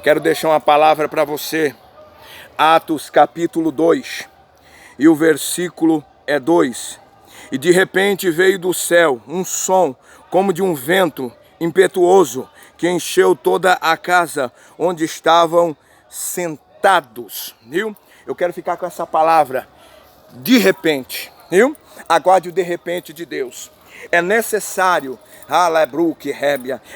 Quero deixar uma palavra para você. Atos capítulo 2 e o versículo é 2. E de repente veio do céu um som como de um vento impetuoso que encheu toda a casa onde estavam sentados, viu? Eu quero ficar com essa palavra, de repente, viu? Aguarde o de repente de Deus. É necessário,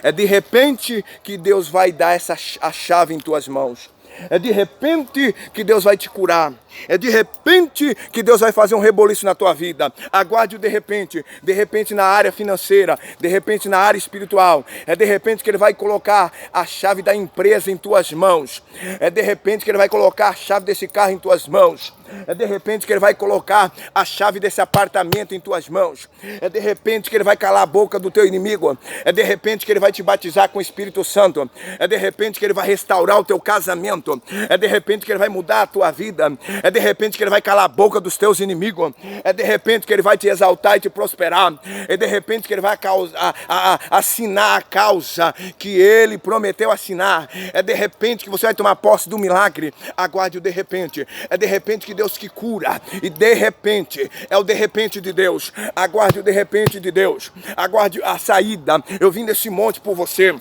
é de repente que Deus vai dar a chave em tuas mãos. É de repente que Deus vai te curar. É de repente que Deus vai fazer um reboliço na tua vida. Aguarde o de repente na área financeira, de repente na área espiritual. É de repente que Ele vai colocar a chave da empresa em tuas mãos. É de repente que Ele vai colocar a chave desse carro em tuas mãos. É de repente que Ele vai colocar a chave desse apartamento em tuas mãos. É de repente que Ele vai calar a boca do teu inimigo. É de repente que Ele vai te batizar com o Espírito Santo. É de repente que Ele vai restaurar o teu casamento. É de repente que Ele vai mudar a tua vida. É de repente que Ele vai calar a boca dos teus inimigos. É de repente que Ele vai te exaltar e te prosperar. É de repente que Ele vai assinar a causa que Ele prometeu assinar. É de repente que você vai tomar posse do milagre. Aguarde o de repente. É de repente que Deus que cura. E de repente, é o de repente de Deus. Aguarde o de repente de Deus. Aguarde a saída. Eu vim desse monte por você.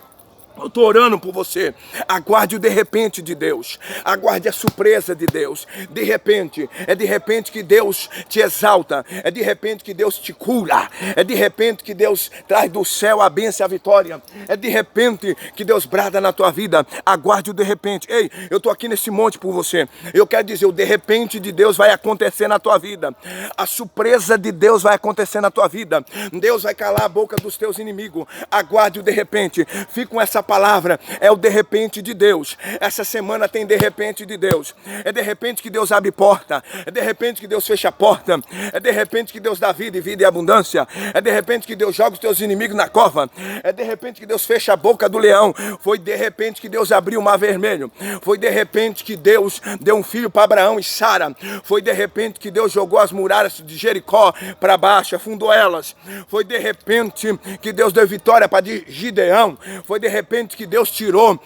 Eu estou orando por você. Aguarde o de repente de Deus. Aguarde a surpresa de Deus. De repente. É de repente que Deus te exalta. É de repente que Deus te cura. É de repente que Deus traz do céu a bênção e a vitória. É de repente que Deus brada na tua vida. Aguarde o de repente. Ei, eu estou aqui nesse monte por você. Eu quero dizer, o de repente de Deus vai acontecer na tua vida. A surpresa de Deus vai acontecer na tua vida. Deus vai calar a boca dos teus inimigos. Aguarde o de repente. Fique com essa palavra, é o de repente de Deus. Essa semana tem de repente de Deus. É de repente que Deus abre porta. É de repente que Deus fecha a porta. É de repente que Deus dá vida e vida e abundância. É de repente que Deus joga os teus inimigos na cova. É de repente que Deus fecha a boca do leão. Foi de repente que Deus abriu o mar vermelho. Foi de repente que Deus deu um filho para Abraão e Sara. Foi de repente que Deus jogou as muralhas de Jericó para baixo, afundou elas. Foi de repente que Deus deu vitória para Gideão. Foi de repente que Deus tirou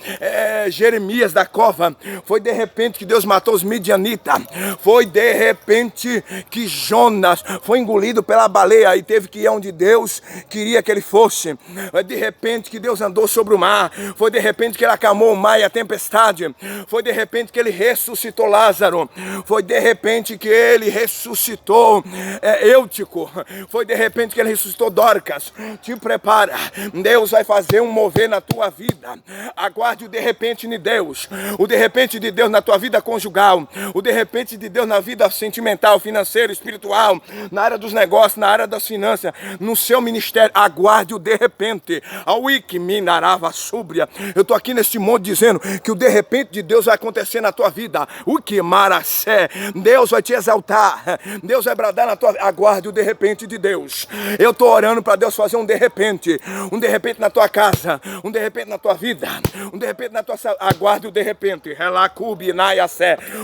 Jeremias da cova. Foi de repente que Deus matou os midianitas. Foi de repente que Jonas foi engolido pela baleia e teve que ir onde Deus queria que ele fosse. Foi de repente que Deus andou sobre o mar. Foi de repente que Ele acalmou o mar e a tempestade. Foi de repente que Ele ressuscitou Lázaro. Foi de repente que Ele ressuscitou Eutico. Foi de repente que Ele ressuscitou Dorcas. Te prepara. Deus vai fazer um mover na tua vida. Aguarde o de repente de Deus. O de repente de Deus na tua vida conjugal. O de repente de Deus na vida sentimental, financeira, espiritual, na área dos negócios, na área das finanças, no seu ministério. Aguarde o de repente. Eu estou aqui neste monte dizendo que o de repente de Deus vai acontecer na tua vida. O que maracé. Deus vai te exaltar. Deus vai bradar na tua vida. Aguarde o de repente de Deus. Eu estou orando para Deus fazer um de repente. Um de repente na tua casa. Um de repente na tua vida, um de repente na tua saúde. Aguarde o de repente.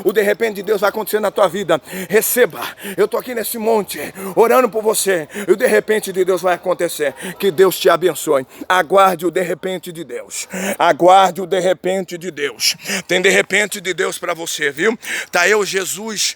O de repente de Deus vai acontecer na tua vida. Receba. Eu estou aqui nesse monte orando por você. E o de repente de Deus vai acontecer. Que Deus te abençoe. Aguarde o de repente de Deus. Aguarde o de repente de Deus. Tem de repente de Deus para você, viu? Tá eu, Jesus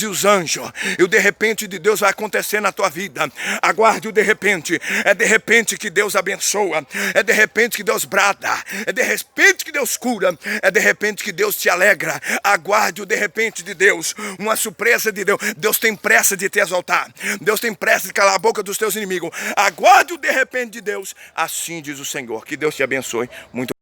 e os anjos. E o de repente de Deus vai acontecer na tua vida. Aguarde o de repente. É de repente que Deus abençoa. É de repente que Deus brada, é de repente que Deus cura, é de repente que Deus te alegra. Aguarde o de repente de Deus, uma surpresa de Deus. Deus tem pressa de te exaltar, Deus tem pressa de calar a boca dos teus inimigos. Aguarde o de repente de Deus, assim diz o Senhor. Que Deus te abençoe. Muito